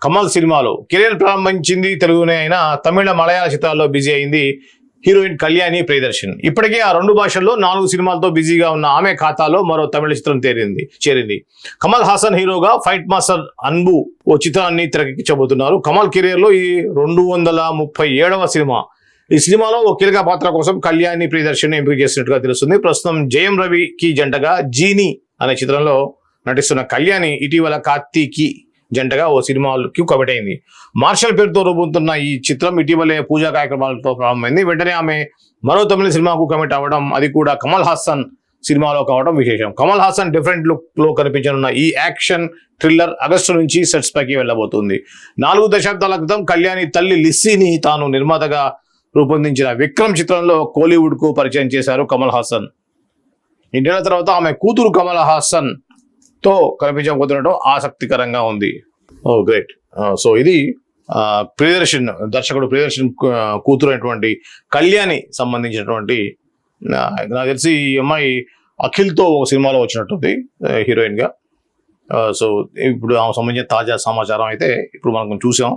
కమల్ సినిమాలో కెరీర్ ప్రారంభించింది తెలుగునే అయినా తమిళ మలయాళ చిత్రాల్లో బిజీ అయింది హీరోయిన్ కళ్యాణి ప్రియదర్శన్. ఇప్పటికే ఆ 2 భాషల్లో 4 సినిమాలతో బిజీగా ఉన్న ఆమె ఖాతాలో మరో తమిళ చిత్రం చేరింది. కమల్ హాసన్ హీరోగా ఫైట్ మాస్టర్ అన్బు ఓ చిత్రాన్ని తెరకెక్కించబోతున్నారు. కమల్ కెరీర్ లో ఈ 237వ సినిమా. ఈ సినిమాలో ఓ కీలక పాత్ర కోసం కళ్యాణి ప్రియదర్శన్ ఎంపిక చేసినట్టుగా తెలుస్తుంది. ప్రస్తుతం జయం రవికి జంటగా జీని అనే చిత్రంలో నటిస్తున్న కళ్యాణి ఇటీవల కార్తీకి జంటగా ఓ సినిమాకి కమిట్ అయింది. మార్షల్ పేరుతో రూపొందుతున్న ఈ చిత్రం ఇటీవలే పూజా కార్యక్రమాలతో ప్రారంభమైంది. వెంటనే ఆమె మరో తమిళ సినిమాకు కమిట్ అవ్వడం, అది కూడా కమల్ హాసన్ సినిమాలో కావడం విశేషం. కమల్ హాసన్ డిఫరెంట్ లుక్ లో కనిపించనున్న ఈ యాక్షన్ థ్రిల్లర్ ఆగస్టు నుంచి సెట్స్ పైకి వెళ్లబోతుంది. 4 దశాబ్దాల క్రితం కళ్యాణి తల్లి లిస్సీని తాను నిర్మాతగా రూపొందించిన విక్రమ్ చిత్రంలో కోలీవుడ్ కు పరిచయం చేశారు కమల్ హాసన్. ఇంటేళ్ల తర్వాత ఆమె కూతురు కమల్ హాసన్ తో కనిపించబోతుండటం ఆసక్తికరంగా ఉంది. ఓ గ్రేట్. సో ఇది దర్శకుడు ప్రియదర్శన్ కూతురు అయినటువంటి కళ్యాణి సంబంధించినటువంటి, నాకు తెలిసి ఈ అమ్మాయి అఖిల్తో ఒక సినిమాలో వచ్చినట్టుంది హీరోయిన్ గా. సో ఇప్పుడు ఆమె సంబంధించిన తాజా సమాచారం అయితే ఇప్పుడు మనం చూసాం.